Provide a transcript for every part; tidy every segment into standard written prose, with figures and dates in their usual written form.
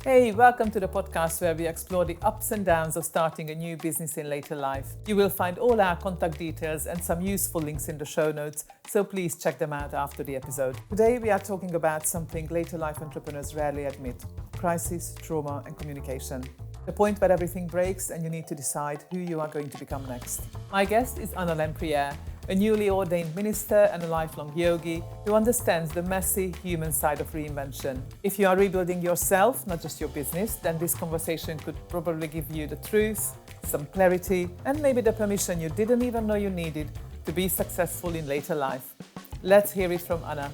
Hey, welcome to the podcast where we explore the ups and downs of starting a new business in later life. You will find all our contact details and some useful links in the show notes, so please check them out after the episode. Today we are talking about something later life entrepreneurs rarely admit: crisis, trauma and communication. The point where everything breaks and you need to decide who you are going to become next. My guest is Anna Lempriere, a newly ordained minister and a lifelong yogi who understands the messy human side of reinvention. If you are rebuilding yourself, not just your business, then this conversation could probably give you the truth, some clarity, and maybe the permission you didn't even know you needed to be successful in later life. Let's hear it from Anna.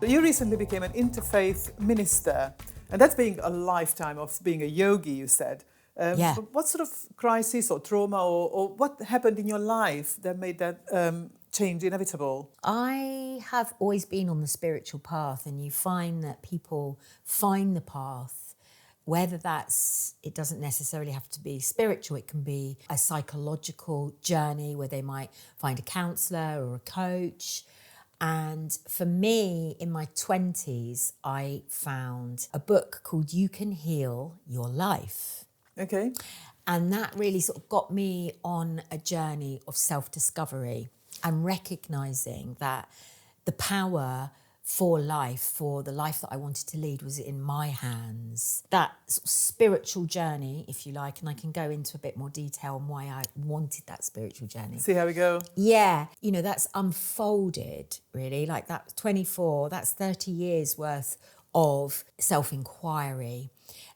You recently became an interfaith minister, and that's being a lifetime of being a yogi, you said. Yeah. What sort of crisis or trauma or what happened in your life that made that change inevitable? I have always been on the spiritual path, and you find that people find the path, whether it doesn't necessarily have to be spiritual, it can be a psychological journey where they might find a counsellor or a coach. And for me, in my 20s, I found a book called You Can Heal Your Life. Okay. And that really sort of got me on a journey of self-discovery and recognising that the power for life, for the life that I wanted to lead, was in my hands. That sort of spiritual journey, if you like, and I can go into a bit more detail on why I wanted that spiritual journey. See how we go. Yeah, that's unfolded, really, like that 24, that's 30 years worth of self-inquiry.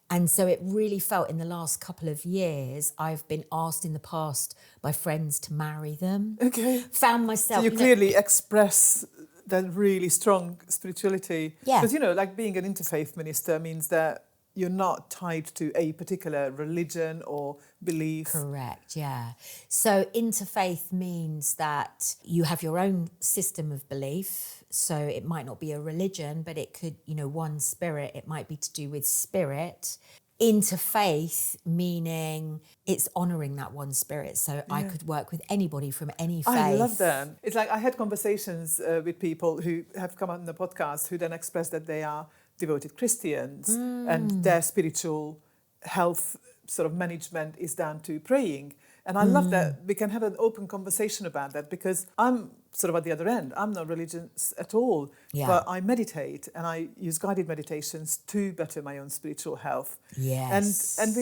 And so it really felt in the last couple of years, I've been asked in the past by friends to marry them. Okay. Found myself... So you clearly express that really strong spirituality. Yeah. Because, like being an interfaith minister means that you're not tied to a particular religion or belief. Correct, yeah. So interfaith means that you have your own system of belief. So it might not be a religion, but it could, one spirit. It might be to do with spirit. Interfaith meaning it's honouring that one spirit. So I could work with anybody from any faith. I love that. It's like I had conversations with people who have come on the podcast who then express that they are devoted Christians and their spiritual health sort of management is down to praying. And I love that we can have an open conversation about that, because I'm sort of at the other end. I'm not religious at all, but I meditate and I use guided meditations to better my own spiritual health. Yes. And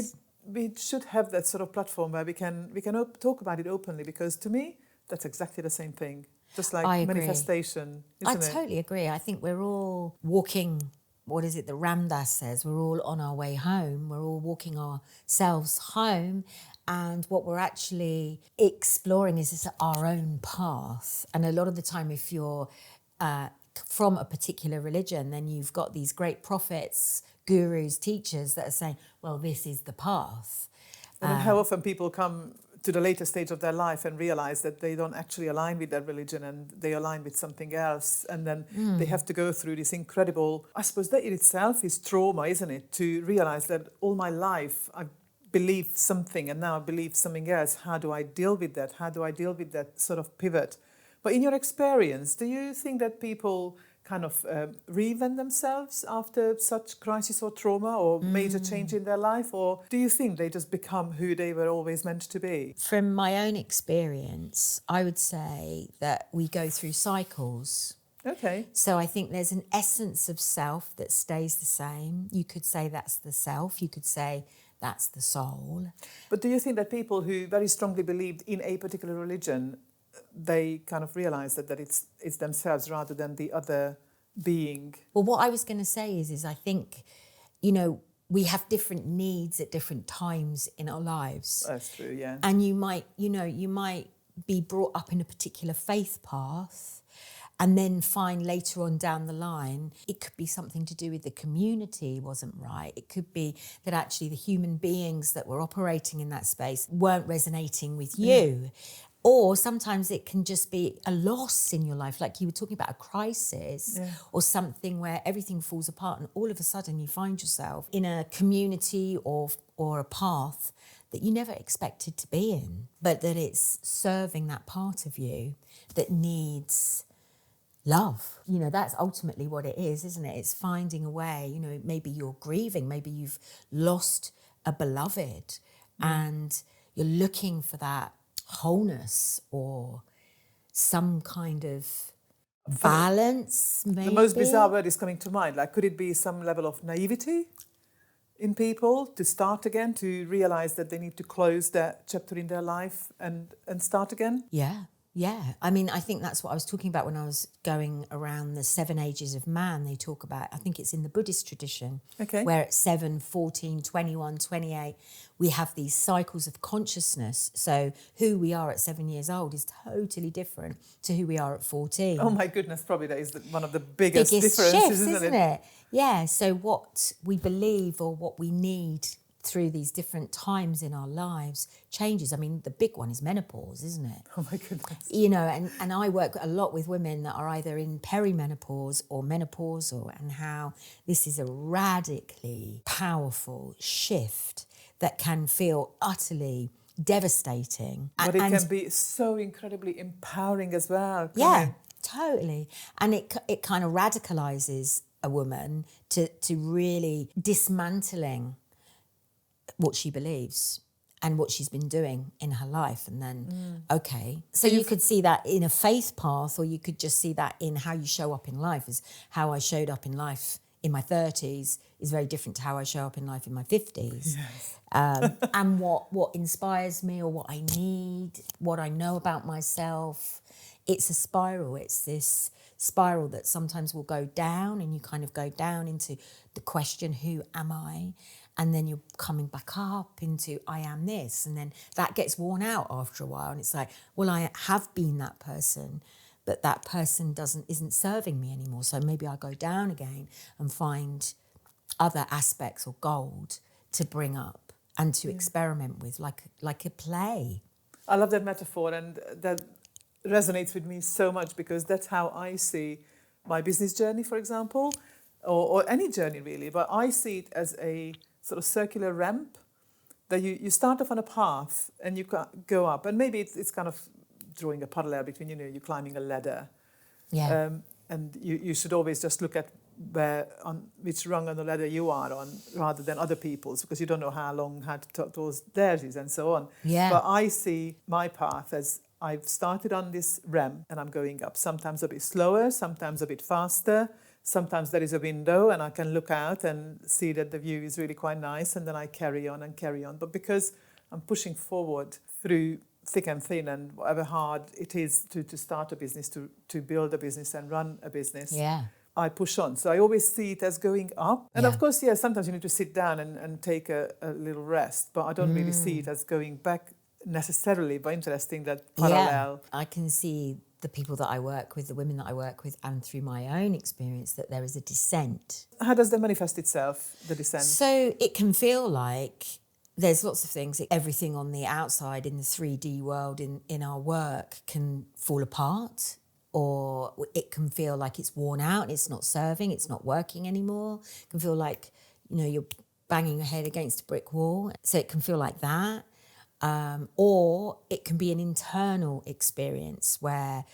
we should have that sort of platform where we can talk about it openly, because to me, that's exactly the same thing. Just like manifestation, isn't it? I totally agree. I think we're all walking... What is it that Ramdas says? We're all on our way home. We're all walking ourselves home. And what we're actually exploring is our own path. And a lot of the time, if you're from a particular religion, then you've got these great prophets, gurus, teachers that are saying, well, this is the path. And then how often people come to the later stage of their life and realize that they don't actually align with their religion and they align with something else. And then they have to go through this incredible, I suppose that in itself is trauma, isn't it? To realize that all my life I've believed something and now I believe something else. How do I deal with that? How do I deal with that sort of pivot? But in your experience, do you think that people kind of reinvent themselves after such crisis or trauma or major change in their life? Or do you think they just become who they were always meant to be? From my own experience, I would say that we go through cycles. Okay. So I think there's an essence of self that stays the same. You could say that's the self. You could say that's the soul. But do you think that people who very strongly believed in a particular religion, they kind of realise that it's themselves rather than the other being? Well, what I was going to say is I think, we have different needs at different times in our lives. That's true, yeah. And you might be brought up in a particular faith path, and then find later on down the line, it could be something to do with the community wasn't right. It could be that actually the human beings that were operating in that space weren't resonating with you. Or sometimes it can just be a loss in your life, like you were talking about, a crisis or something where everything falls apart and all of a sudden you find yourself in a community or a path that you never expected to be in, but that it's serving that part of you that needs love. You know, that's ultimately what it is, isn't it? It's finding a way, you know, maybe you're grieving, maybe you've lost a beloved and you're looking for that wholeness or some kind of balance, maybe. The most bizarre word is coming to mind. Like, could it be some level of naivety in people to start again, to realize that they need to close that chapter in their life and start again? Yeah. I mean, I think that's what I was talking about when I was going around the 7 ages of man. They talk about, I think it's in the Buddhist tradition, where at 7, 14, 21, 28, we have these cycles of consciousness. So who we are at 7 years old is totally different to who we are at 14. Oh my goodness, probably that is one of the biggest differences, shifts, isn't it? Yeah, so what we believe or what we need through these different times in our lives changes. I mean, the big one is menopause, isn't it? Oh my goodness. You know, and I work a lot with women that are either in perimenopause or menopausal, and how this is a radically powerful shift that can feel utterly devastating. But it can be so incredibly empowering as well. Yeah, totally. And it kind of radicalizes a woman to really dismantling what she believes and what she's been doing in her life. And then, okay. So you could see that in a faith path, or you could just see that in how you show up in life. Is how I showed up in life in my 30s is very different to how I show up in life in my 50s. Yes. And what inspires me or what I need, what I know about myself. It's a spiral. It's this spiral that sometimes will go down, and you kind of go down into the question, who am I? And then you're coming back up into I am this. And then that gets worn out after a while. And it's like, well, I have been that person, but that person isn't serving me anymore. So maybe I go down again and find other aspects or gold to bring up and to experiment with, like a play. I love that metaphor, and that resonates with me so much, because that's how I see my business journey, for example, or any journey really. But I see it as a sort of circular ramp that you start off on a path and you go up, and maybe it's kind of drawing a parallel between, you know, you're climbing a ladder. Yeah. And you should always just look at which rung on the ladder you are on, rather than other people's, because you don't know how tall theirs is and so on. Yeah. But I see my path as I've started on this ramp and I'm going up, sometimes a bit slower, sometimes a bit faster. Sometimes there is a window and I can look out and see that the view is really quite nice, and then I carry on and carry on. But because I'm pushing forward through thick and thin, and whatever hard it is to start a business, to build a business and run a business, I push on. So I always see it as going up. And of course, sometimes you need to sit down and take a little rest, but I don't really see it as going back necessarily. But interesting, that parallel. Yeah, I can see the people that I work with, the women that I work with, and through my own experience, that there is a descent. How does that manifest itself, the descent? So it can feel like there's lots of things. Everything on the outside in the 3D world in our work can fall apart, or it can feel like it's worn out, it's not serving, it's not working anymore. It can feel like, you know, you're banging your head against a brick wall. So it can feel like that. Or it can be an internal experience where,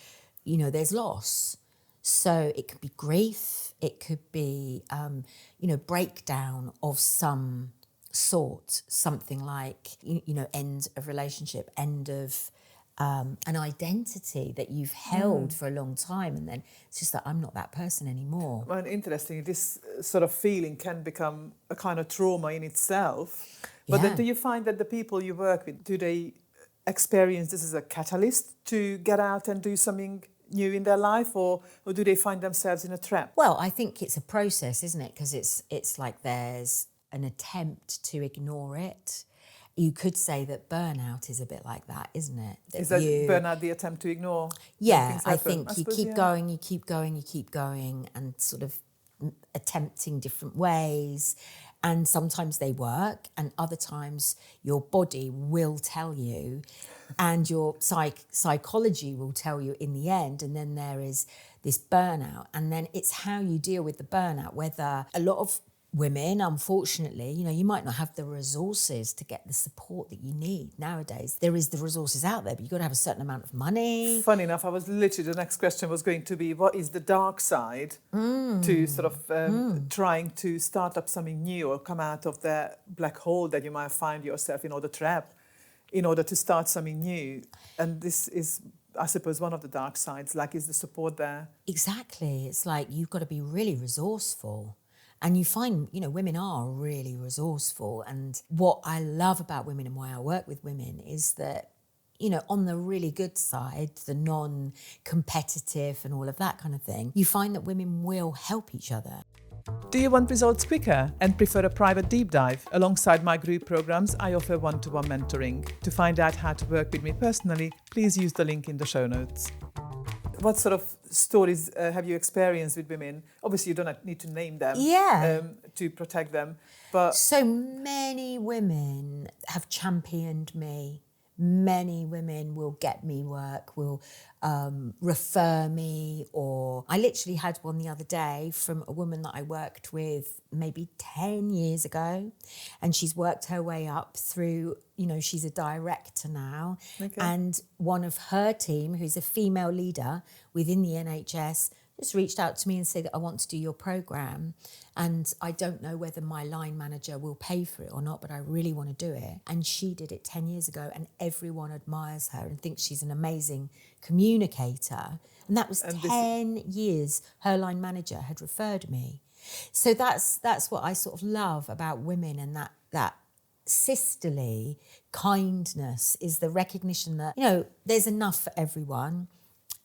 you know, there's loss. So it could be grief, it could be, breakdown of some sort, something like, end of relationship, end of an identity that you've held for a long time, and then it's just that I'm not that person anymore. Well, interesting, this sort of feeling can become a kind of trauma in itself. But then do you find that the people you work with, do they experience this as a catalyst to get out and do something new in their life, or do they find themselves in a trap? Well, I think it's a process, isn't it? Because it's like there's an attempt to ignore it. You could say that burnout is a bit like that, isn't it? Is that burnout the attempt to ignore? Yeah, I think you keep going, you keep going, you keep going, and sort of attempting different ways. And sometimes they work, and other times your body will tell you, and your psychology will tell you in the end. And then there is this burnout, and then it's how you deal with the burnout. Whether a lot of women, unfortunately, you might not have the resources to get the support that you need nowadays. There is the resources out there, but you've got to have a certain amount of money. Funny enough, the next question was going to be, what is the dark side to sort of trying to start up something new or come out of the black hole that you might find yourself in, or the trap, in order to start something new? And this is, I suppose, one of the dark sides, like, is the support there? Exactly. It's like you've got to be really resourceful. And you find, women are really resourceful. And what I love about women and why I work with women is that, on the really good side, the non-competitive and all of that kind of thing, you find that women will help each other. Do you want results quicker and prefer a private deep dive? Alongside my group programs, I offer one-to-one mentoring. To find out how to work with me personally, please use the link in the show notes. What sort of stories have you experienced with women? Obviously, you don't need to name them to protect them. But so many women have championed me. Many women will get me work, will refer me, or I literally had one the other day from a woman that I worked with maybe 10 years ago, and she's worked her way up through, she's a director now, and one of her team, who's a female leader within the NHS, just reached out to me and said, I want to do your programme, and I don't know whether my line manager will pay for it or not, but I really want to do it. And she did it 10 years ago, and everyone admires her and thinks she's an amazing communicator. And that was 10 years her line manager had referred me. So that's what I sort of love about women, and that sisterly kindness is the recognition that, there's enough for everyone.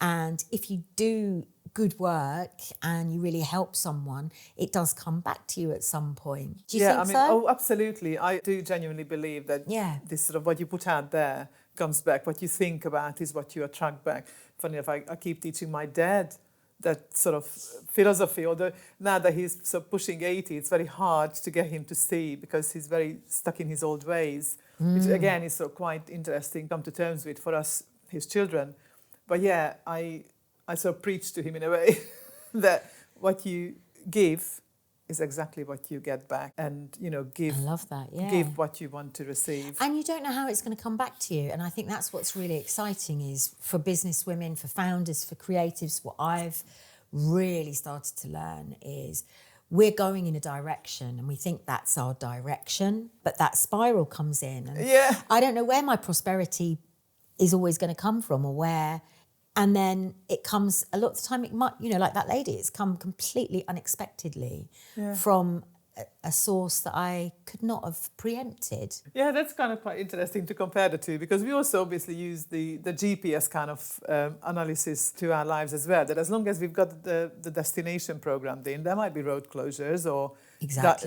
And if you do good work and you really help someone, it does come back to you at some point. Do you think so? Oh, absolutely. I do genuinely believe that this sort of what you put out there comes back. What you think about is what you attract back. Funny enough, I keep teaching my dad that sort of philosophy, although now that he's sort of pushing 80, it's very hard to get him to see because he's very stuck in his old ways, which again is sort of quite interesting to come to terms with for us, his children. But yeah, I sort of preach to him in a way that what you give is exactly what you get back, and give. I love that. Yeah. Give what you want to receive, and you don't know how it's going to come back to you. And I think that's what's really exciting is for business women, for founders, for creatives. What I've really started to learn is we're going in a direction, and we think that's our direction, but that spiral comes in, and I don't know where my prosperity is always going to come from, or where. And then it comes, a lot of the time, it might, like that lady, it's come completely unexpectedly from a source that I could not have preempted. Yeah, that's kind of quite interesting to compare the two, because we also obviously use the GPS kind of analysis to our lives as well, that as long as we've got the destination programmed in, there might be road closures or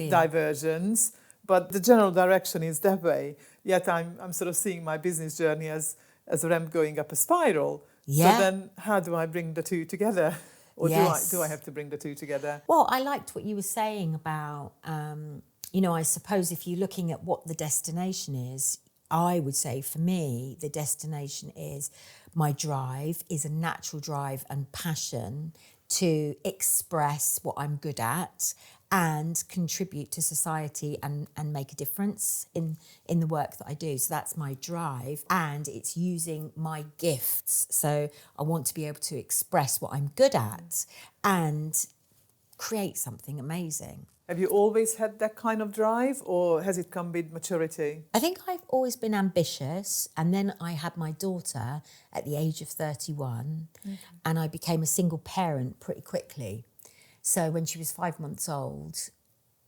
diversions, but the general direction is that way. Yet I'm sort of seeing my business journey as a ramp going up a spiral. Yeah. So then how do I bring the two together? Or do I have to bring the two together? Well, I liked what you were saying about, I suppose if you're looking at what the destination is, I would say for me, the destination is my drive is a natural drive and passion to express what I'm good at and contribute to society and make a difference in the work that I do. So that's my drive, and it's using my gifts. So I want to be able to express what I'm good at and create something amazing. Have you always had that kind of drive, or has it come with maturity? I think I've always been ambitious, and then I had my daughter at the age of 31, and I became a single parent pretty quickly. So when she was 5 months old,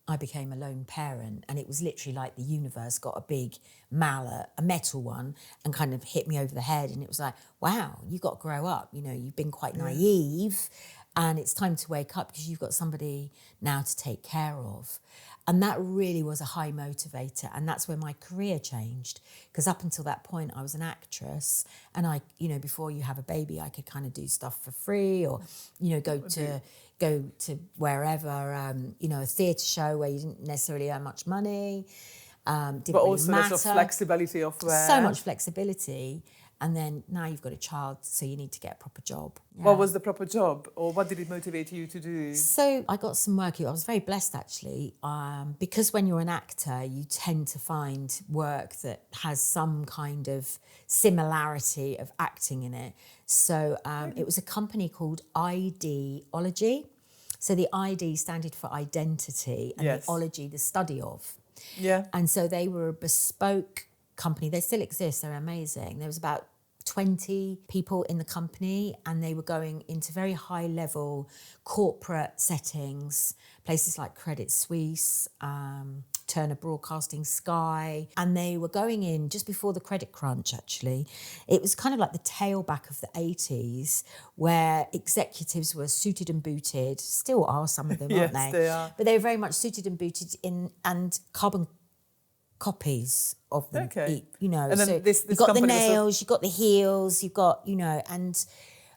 I became a lone parent, and it was literally like the universe got a big mallet, a metal one, and kind of hit me over the head. And it was like, wow, you've got to grow up. You've been quite naive, and it's time to wake up because you've got somebody now to take care of. And that really was a high motivator. And that's where my career changed. Because up until that point, I was an actress. And I, before you have a baby, I could kind of do stuff for free, or, go to wherever, a theatre show where you didn't necessarily earn much money. Didn't but also really matter. there's a flexibility of where. So much flexibility. And then now you've got a child, so you need to get a proper job. Yeah. What was the proper job, or what did it motivate you to do? So I got some work. I was very blessed, actually, because when you're an actor, you tend to find work that has some kind of similarity of acting in it. So it was a company called Ideology. So the ID standed for identity, and the ology, the study of. Yeah. And so they were a bespoke company. They still exist. They're amazing. There was about 20 people in the company, and they were going into very high level corporate settings, places like Credit Suisse, Turner Broadcasting, Sky, and they were going in just before the credit crunch, actually. It was kind of like the tailback of the 80s, where executives were suited and booted, still are some of them, aren't they? Yes, they are. But they were very much suited and booted and carbon copies of them, you know. And then so this you've got the company nails, you've got the heels, you've got, you know, and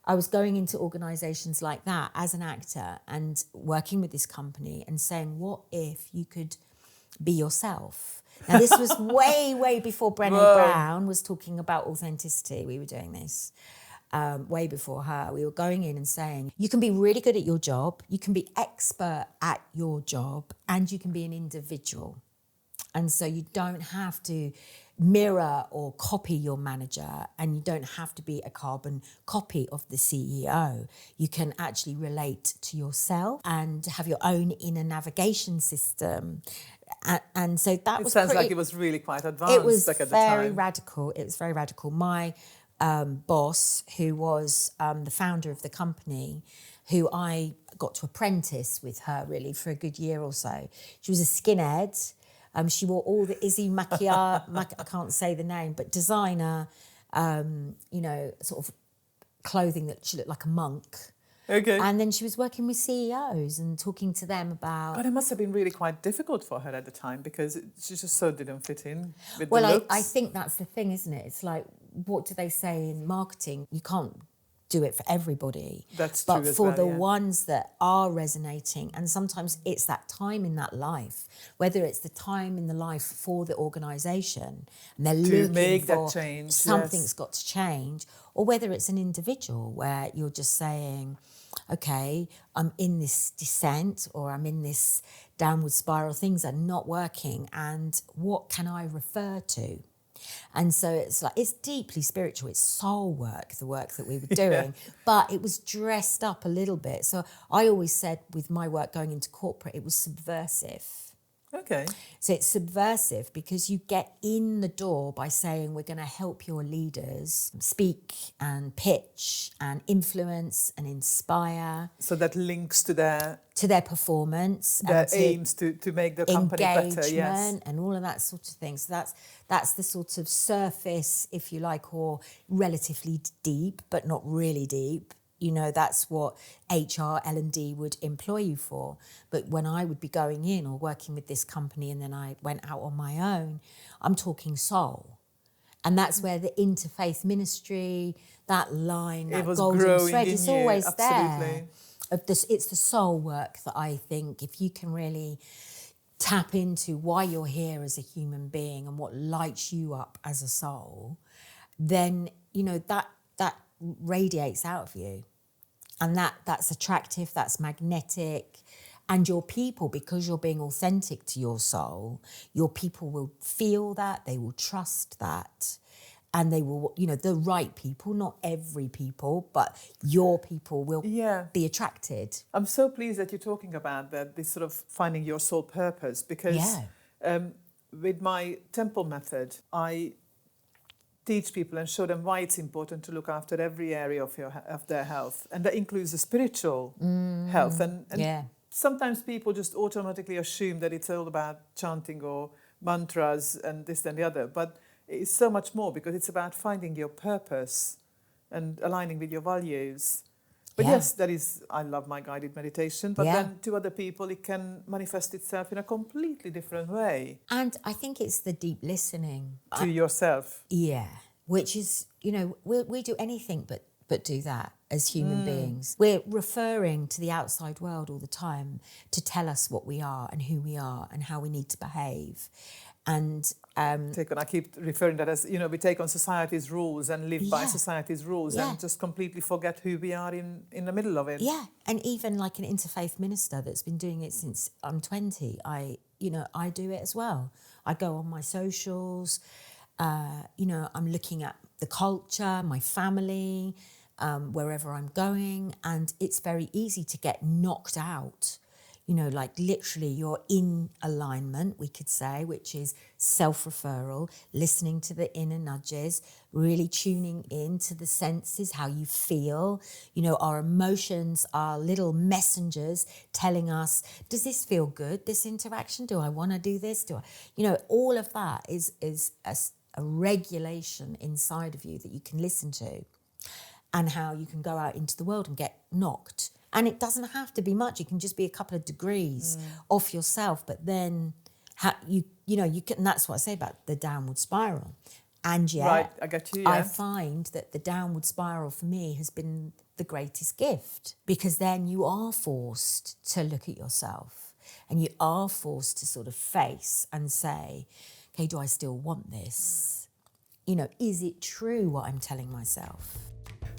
I was going into organisations like that as an actor and working with this company and saying, what if you could be yourself? Now, this was way before Brené Brown was talking about authenticity. We were doing this way before her. We were going in and saying, you can be really good at your job, you can be expert at your job, and you can be an individual. And so you don't have to mirror or copy your manager, and you don't have to be a carbon copy of the CEO. You can actually relate to yourself and have your own inner navigation system. And so that sounds like it was really quite advanced. It was back at very the time. radical. It was very radical. My boss, who was the founder of the company, who I got to apprentice with her really for a good year or so. She was a skinhead. She wore all the Izzy Maquillage, I can't say the name, but designer, you know, sort of clothing that she looked like a monk. Okay. And then she was working with CEOs and talking to them about... But it must have been really quite difficult for her at the time, because she just so didn't fit in with Well, the looks. I think that's the thing, isn't it? It's like, what do they say in marketing? You can't do it for everybody. That's but true as for well, the yeah. ones that are resonating, and sometimes it's that time in that life, whether it's the time in the life for the organisation and they're looking make for that change, something's got to change, or whether it's an individual where you're just saying, okay, I'm in this descent or I'm in this downward spiral, things are not working, and what can I refer to? And so it's like, it's deeply spiritual, it's soul work, the work that we were doing, but it was dressed up a little bit. So I always said with my work going into corporate, it was subversive. Okay. So it's subversive because you get in the door by saying, we're going to help your leaders speak and pitch and influence and inspire. So that links to their performance. Their aims to make the company better, yes. And all of that sort of thing. So that's the sort of surface, if you like, or relatively deep, but not really deep. You know, that's what HR, L&D would employ you for. But when I would be going in or working with this company and then I went out on my own, I'm talking soul. And that's where the interfaith ministry, that line, that golden thread is always there. It's the soul work that I think, if you can really tap into why you're here as a human being and what lights you up as a soul, then, you know, that radiates out of you. And that's attractive, that's magnetic. And your people, because you're being authentic to your soul, your people will feel that, they will trust that. And they will, you know, the right people, not every people, but your people will be attracted. I'm so pleased that you're talking about that, this sort of finding your soul purpose, because with my temple method, I teach people and show them why it's important to look after every area of their health. And that includes the spiritual health. And sometimes people just automatically assume that it's all about chanting or mantras and this and the other. But it's so much more, because it's about finding your purpose and aligning with your values. But yes, that is, I love my guided meditation, but then to other people it can manifest itself in a completely different way. And I think it's the deep listening. To yourself. Yeah, which is, you know, we do anything but but do that as human beings. We're referring to the outside world all the time to tell us what we are and who we are and how we need to behave. And I keep referring that as, we take on society's rules and live by society's rules and just completely forget who we are in the middle of it. Yeah, and even like an interfaith minister that's been doing it since I'm 20, I do it as well. I go on my socials, I'm looking at the culture, my family, wherever I'm going, and it's very easy to get knocked out. Like literally you're in alignment, we could say, which is self-referral, listening to the inner nudges, really tuning in to the senses, how you feel. Our emotions are little messengers telling us, does this feel good, this interaction? Do I want to do this? All of that is a regulation inside of you that you can listen to, and how you can go out into the world and get knocked. And it doesn't have to be much. It can just be a couple of degrees off yourself. But then, you can. And that's what I say about the downward spiral. And yet, right, I get you. Yeah. I find that the downward spiral for me has been the greatest gift, because then you are forced to look at yourself, and you are forced to sort of face and say, okay, do I still want this? Is it true what I'm telling myself?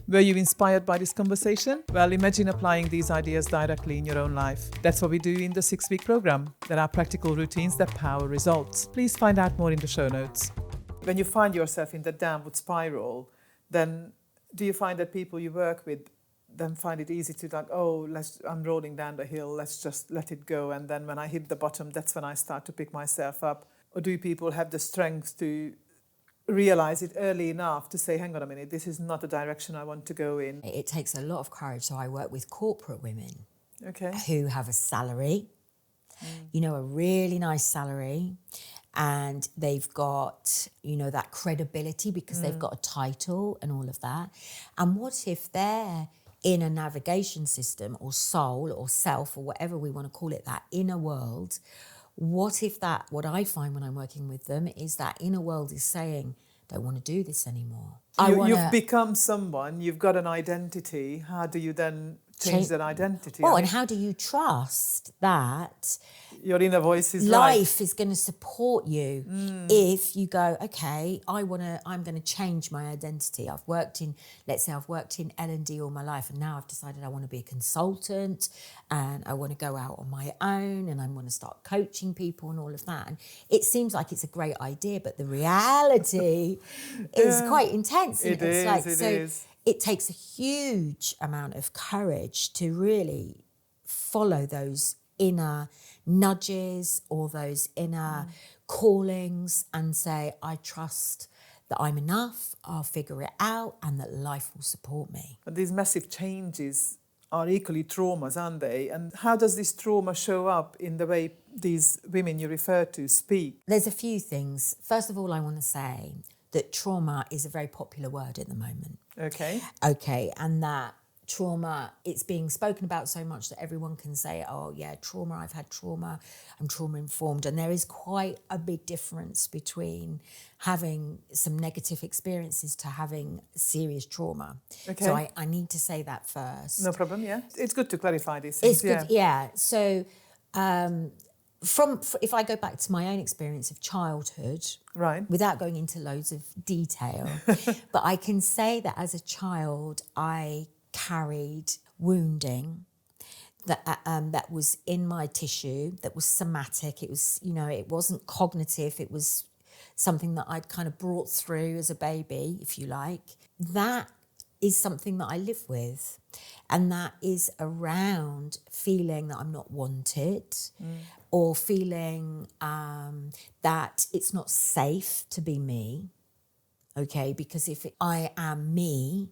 Were you inspired by this conversation? Well, imagine applying these ideas directly in your own life. That's what we do in the 6-week program. There are practical routines that power results. Please find out more in the show notes. When you find yourself in the downward spiral, then do you find that people you work with then find it easy to I'm rolling down the hill, let's just let it go, and then when I hit the bottom, that's when I start to pick myself up? Or do people have the strength to realize it early enough to say, hang on a minute, this is not the direction I want to go in? It takes a lot of courage. So I work with corporate women okay, who have a salary, a really nice salary, and they've got, that credibility because they've got a title and all of that. And what if they're in a navigation system or soul or self or whatever we want to call it, that inner world? What if what I find when I'm working with them is that inner world is saying, don't want to do this anymore. You've become someone, you've got an identity. How do you then change that identity? Well, and how do you trust that your inner voice is life is going to support you if you go, okay, I'm going to change my identity. I've worked in L&D all my life, and now I've decided I want to be a consultant, and I want to go out on my own, and I want to start coaching people and all of that. And it seems like it's a great idea, but the reality is quite intense. It is. It takes a huge amount of courage to really follow those inner nudges or those inner callings and say, I trust that I'm enough, I'll figure it out, and that life will support me. But these massive changes are equally traumas, aren't they? And how does this trauma show up in the way these women you refer to speak? There's a few things. First of all, I want to say that trauma is a very popular word at the moment. Okay, and that trauma, it's being spoken about so much that everyone can say, oh yeah, trauma, I've had trauma, I'm trauma informed. And there is quite a big difference between having some negative experiences to having serious trauma. Okay. So I need to say that first. No problem, yeah. It's good to clarify these things. It's good, yeah. So if I go back to my own experience of childhood, right, without going into loads of detail, but I can say that as a child, I carried wounding that was in my tissue, that was somatic. It was, it wasn't cognitive. It was something that I'd kind of brought through as a baby, if you like. That is something that I live with. And that is around feeling that I'm not wanted or feeling that it's not safe to be me, okay? Because if I am me,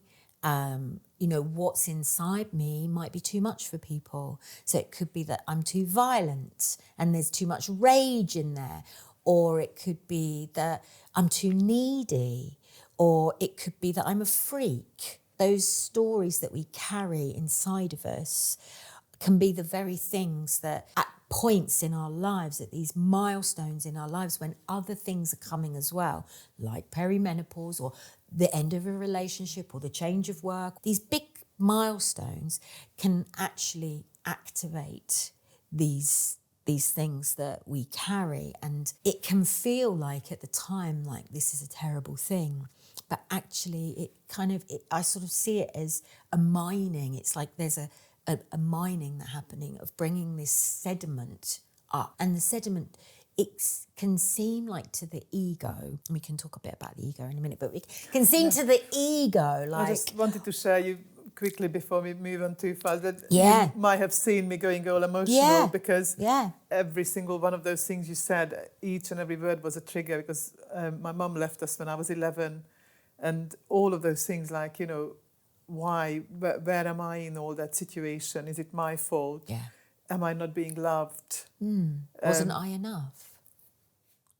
what's inside me might be too much for people. So it could be that I'm too violent and there's too much rage in there. Or it could be that I'm too needy. Or it could be that I'm a freak. Those stories that we carry inside of us can be the very things that at points in our lives, at these milestones in our lives when other things are coming as well, like perimenopause or the end of a relationship or the change of work. These big milestones can actually activate these things that we carry, and it can feel like at the time like this is a terrible thing, but actually I sort of see it as a mining. It's like there's a mining that's happening of bringing this sediment up, and the sediment, it can seem like to the ego, and we can talk a bit about the ego in a minute, but it can seem to the ego like... I just wanted to share you quickly before we move on too fast that Yeah. you might have seen me going all emotional Yeah. because Yeah. every single one of those things you said, each and every word was a trigger, because my mum left us when I was 11, and all of those things like, you know, why, where am I in all that situation? Is it my fault? Yeah. Am I not being loved? Wasn't I enough?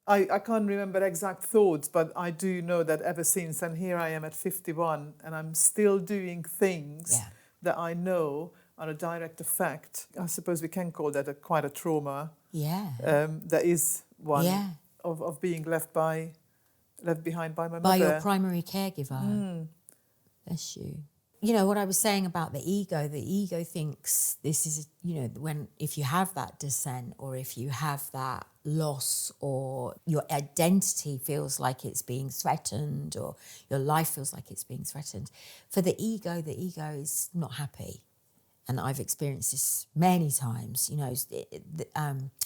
I can't remember exact thoughts, but I do know that ever since, and here I am at 51, and I'm still doing things that I know are a direct effect. I suppose we can call that quite a trauma. Yeah. That is one of being left behind by my mother. By your primary caregiver. Bless you. You know, what I was saying about the ego thinks this is, you know, if you have that dissent, or if you have that loss, or your identity feels like it's being threatened, or your life feels like it's being threatened, for the ego is not happy. And I've experienced this many times. You know,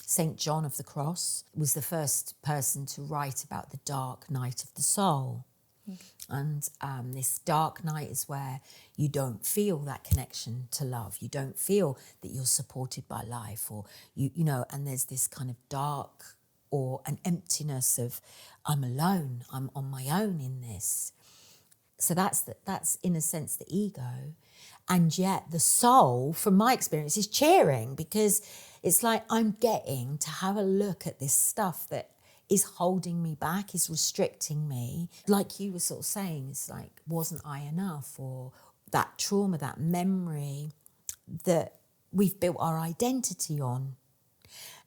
St. John of the Cross was the first person to write about the dark night of the soul. And this dark night is where you don't feel that connection to love. You don't feel that you're supported by life, or you know, and there's this kind of dark or an emptiness of I'm alone, I'm on my own in this. So that's in a sense the ego. And yet the soul, from my experience, is cheering, because it's like I'm getting to have a look at this stuff that is holding me back, is restricting me. Like you were sort of saying, it's like, wasn't I enough? Or that trauma, that memory that we've built our identity on.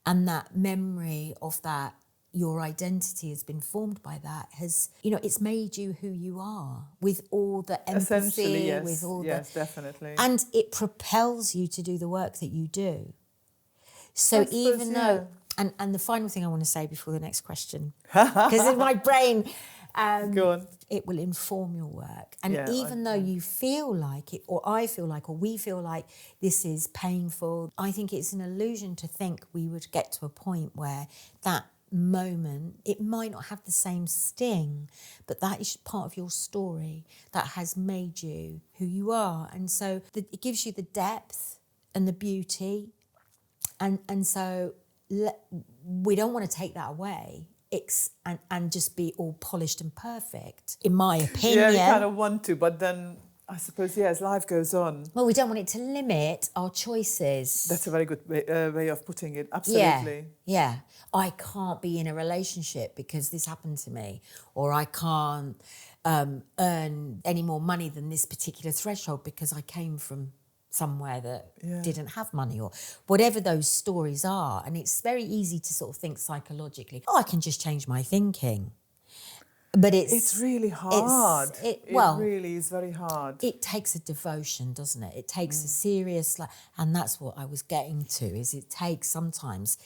And that memory of that, your identity has been formed by that, has, you know, it's made you who you are, with all the empathy, essentially, yes, with all yes, definitely. And it propels you to do the work that you do. So even though... And the final thing I want to say before the next question, because in my brain, Go on. it will inform your work. And even though you feel like it, or I feel like, or we feel like this is painful, I think it's an illusion to think we would get to a point where that moment, it might not have the same sting, but that is part of your story that has made you who you are. And so it gives you the depth and the beauty. And so... we don't want to take that away and just be all polished and perfect, in my opinion. Yeah, you kind of want to, but then I suppose, as life goes on. Well, we don't want it to limit our choices. That's a very good way of putting it, absolutely. Yeah. I can't be in a relationship because this happened to me, or I can't earn any more money than this particular threshold because I came from somewhere that didn't have money, or whatever those stories are. And it's very easy to sort of think psychologically, I can just change my thinking. But it's really hard. It really is very hard. It takes a devotion, doesn't it? It takes a serious, and that's what I was getting to, is it takes sometimes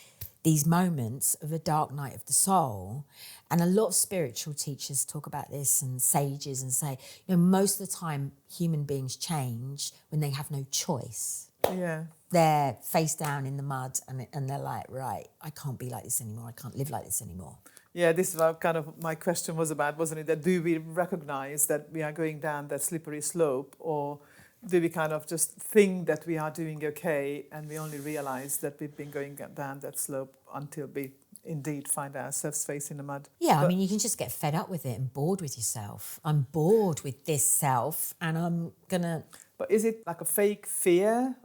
these moments of a dark night of the soul. And a lot of spiritual teachers talk about this, and sages, and say, you know, most of the time human beings change when they have no choice. Yeah. They're face down in the mud, and they're like, right, I can't be like this anymore. I can't live like this anymore. Yeah, this is what kind of my question was about, wasn't it? That do we recognize that we are going down that slippery slope, or do we kind of just think that we are doing okay, and we only realize that we've been going down that slope until we indeed find ourselves facing the mud? Yeah, I mean, you can just get fed up with it and bored with yourself. I'm bored with this self, and I'm gonna... But is it like a fake fear?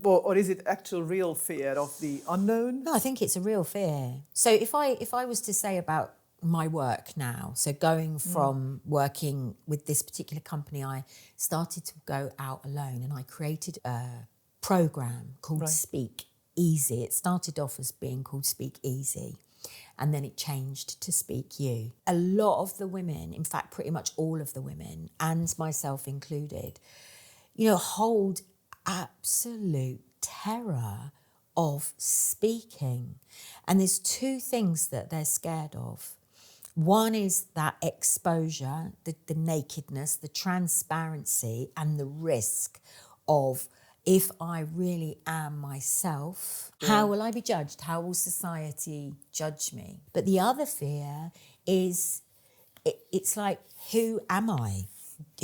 Or is it actual real fear of the unknown? No, I think it's a real fear. So if I was to say about my work now, so going from working with this particular company, I started to go out alone, and I created a program called SpeakYOU. Easy. It started off as being called SpeakYOU, and then it changed to SpeakYOU. A lot of the women, in fact, pretty much all of the women, and myself included, hold absolute terror of speaking. And there's two things that they're scared of. One is that exposure, the nakedness, the transparency, and the risk of, if I really am myself, how will I be judged? How will society judge me? But the other fear is, it's like, who am I?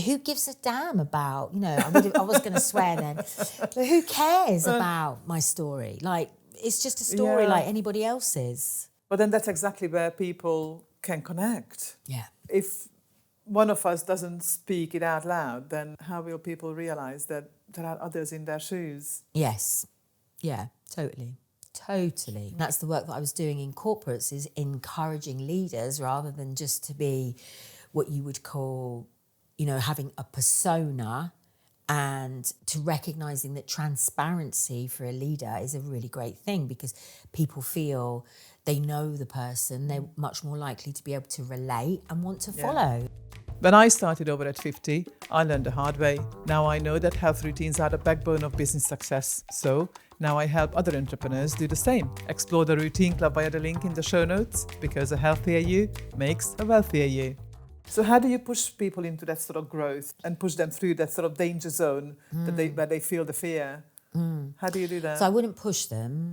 Who gives a damn about, I was going to swear then, but who cares about my story? Like, it's just a story like anybody else's. But then that's exactly where people can connect. Yeah. If one of us doesn't speak it out loud, then how will people realise that there are others in their shoes? Yes. Yeah, totally. That's the work that I was doing in corporates, is encouraging leaders rather than just to be what you would call, having a persona, and to recognising that transparency for a leader is a really great thing, because people feel they know the person, they're much more likely to be able to relate and want to follow. When I started over at 50, I learned the hard way. Now I know that health routines are the backbone of business success. So now I help other entrepreneurs do the same. Explore the Routine Club via the link in the show notes, because a healthier you makes a wealthier you. So how do you push people into that sort of growth and push them through that sort of danger zone where they feel the fear? How do you do that? So I wouldn't push them.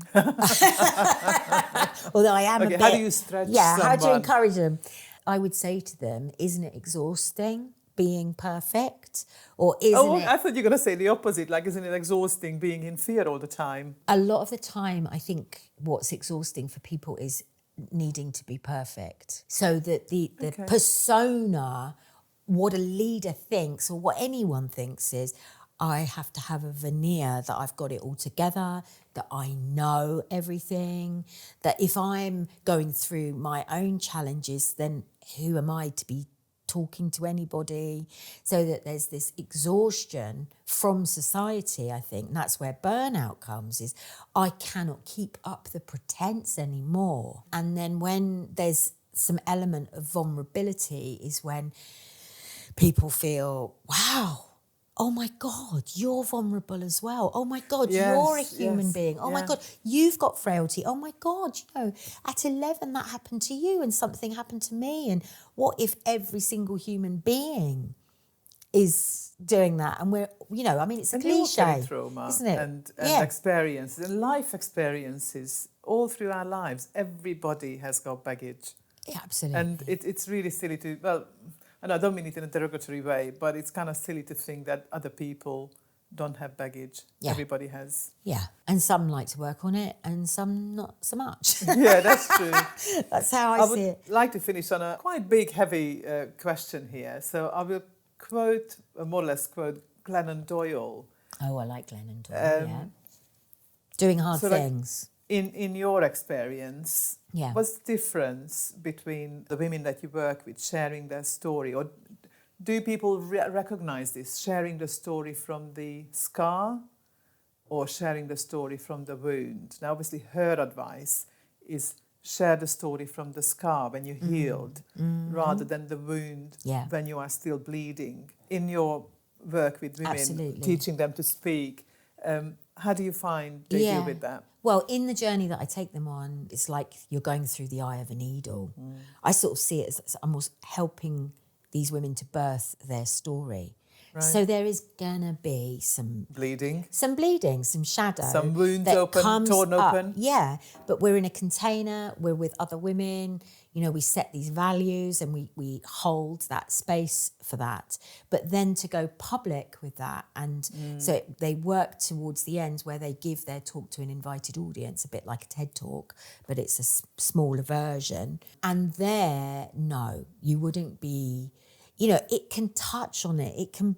Although I am a bit... How do you stretch someone? How do you encourage them? I would say to them, isn't it exhausting being perfect? Or isn't it... I thought you were going to say the opposite, like isn't it exhausting being in fear all the time? A lot of the time, I think what's exhausting for people is needing to be perfect. So that the persona, what a leader thinks or what anyone thinks is, I have to have a veneer that I've got it all together, that I know everything, that if I'm going through my own challenges, then who am I to be talking to anybody? So that there's this exhaustion from society, I think. And that's where burnout comes, is I cannot keep up the pretense anymore. And then when there's some element of vulnerability is when people feel, wow, oh my God, you're vulnerable as well. Oh my God, you're a human being. Oh my God, you've got frailty. Oh my God, at 11 that happened to you and something happened to me. And what if every single human being is doing that? And we're, it's a cliche, trauma, isn't it? And experiences and life experiences all through our lives. Everybody has got baggage. Yeah, absolutely. And it's really silly to, and I don't mean it in a derogatory way, but it's kind of silly to think that other people don't have baggage. Yeah. Everybody has. Yeah, and some like to work on it and some not so much. Yeah, that's true. That's how I see it. I would like to finish on a quite big, heavy question here. So I will more or less quote Glennon Doyle. Oh, I like Glennon Doyle, Doing hard things. In your experience, what's the difference between the women that you work with sharing their story? Or do people recognize this, sharing the story from the scar or sharing the story from the wound? Now, obviously, her advice is share the story from the scar when you healed rather than the wound when you are still bleeding. In your work with women, teaching them to speak, how do you find they deal with that? Well, in the journey that I take them on, it's like you're going through the eye of a needle. I sort of see it as almost helping these women to birth their story. Right. So there is going to be some bleeding, some shadow. Some wounds open, torn open. Yeah, but we're in a container, we're with other women, we set these values and we hold that space for that. But then to go public with that, and so they work towards the end where they give their talk to an invited audience, a bit like a TED Talk, but it's a smaller version. And there, no, you wouldn't be... it can touch on it. It can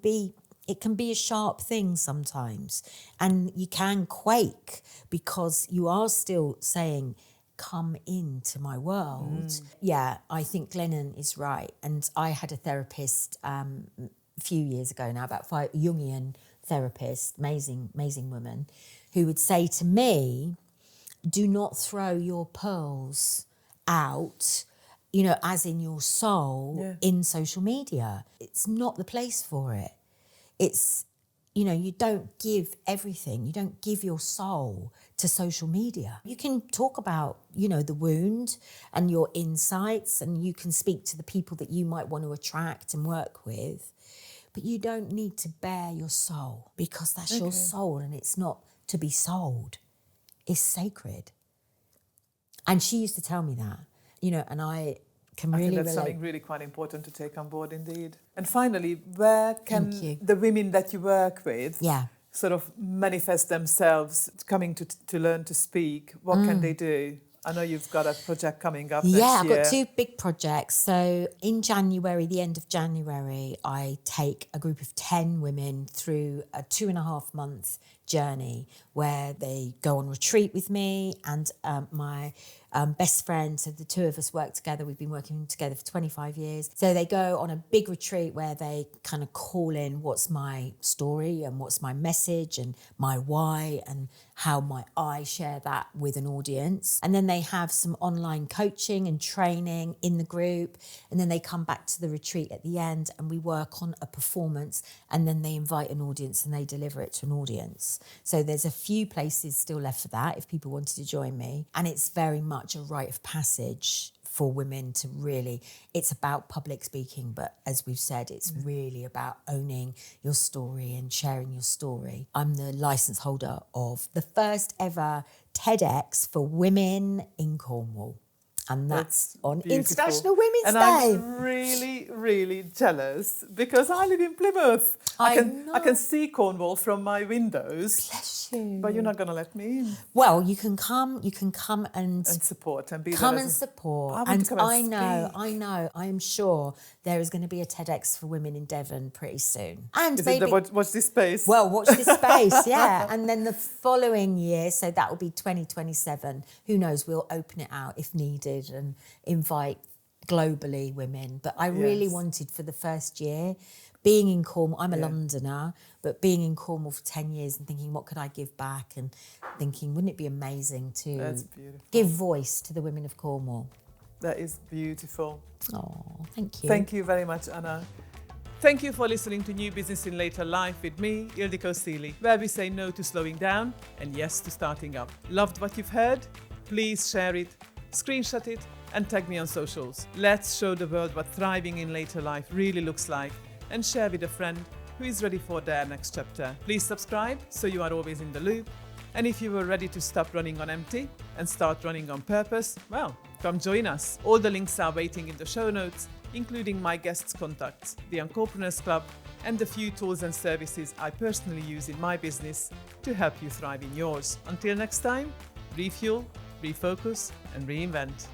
be a sharp thing sometimes. And you can quake because you are still saying, come into my world. Yeah, I think Glennon is right. And I had a therapist a few years ago now, about 5, Jungian therapist, amazing woman, who would say to me, do not throw your pearls out, you know, as in your soul, in social media. It's not the place for it. It's, you know, you don't give everything. You don't give your soul to social media. You can talk about, you know, the wound and your insights, and you can speak to the people that you might want to attract and work with, but you don't need to bare your soul, because that's your soul and it's not to be sold. It's sacred. And she used to tell me that, you know, and I can really think that's relate. something really quite important to take on board indeed. And finally, where can the women that you work with sort of manifest themselves coming to learn to speak? What can they do? I know you've got a project coming up next year. I've got 2 big projects. So in January, the end of January, I take a group of 10 women through a 2.5-month journey where they go on retreat with me and my best friend. So the 2 of us work together. We've been working together for 25 years. So they go on a big retreat where they kind of call in what's my story and what's my message and my why and how I share that with an audience. And then they have some online coaching and training in the group. And then they come back to the retreat at the end and we work on a performance, and then they invite an audience and they deliver it to an audience. So there's a few places still left for that if people wanted to join me. And it's very much a rite of passage for women to really, it's about public speaking, but as we've said, it's really about owning your story and sharing your story. I'm the license holder of the first ever TEDx for women in Cornwall. And that's on International Women's Day. I'm really, really jealous because I live in Plymouth. I can see Cornwall from my windows. Bless you. But you're not going to let me in. Well, you can come and support and be come there. And support. I know. I am sure there is going to be a TEDx for women in Devon pretty soon. And is maybe it watch this space? Well, watch this space, yeah. And then the following year, so that will be 2027. Who knows? We'll open it out if needed and invite globally women. But I really wanted for the first year, being in Cornwall, I'm a Londoner, but being in Cornwall for 10 years and thinking, what could I give back? And thinking, wouldn't it be amazing to give voice to the women of Cornwall? That is beautiful. Oh, thank you. Thank you very much, Anna. Thank you for listening to New Business in Later Life with me, Ildikó Sealey, where we say no to slowing down and yes to starting up. Loved what you've heard? Please share it, screenshot it, and tag me on socials. Let's show the world what thriving in later life really looks like, and share with a friend who is ready for their next chapter. Please subscribe so you are always in the loop. And if you were ready to stop running on empty and start running on purpose, well, come join us. All the links are waiting in the show notes, including my guests' contacts, the Entrepreneurs Club, and the few tools and services I personally use in my business to help you thrive in yours. Until next time, refuel, refocus, and reinvent.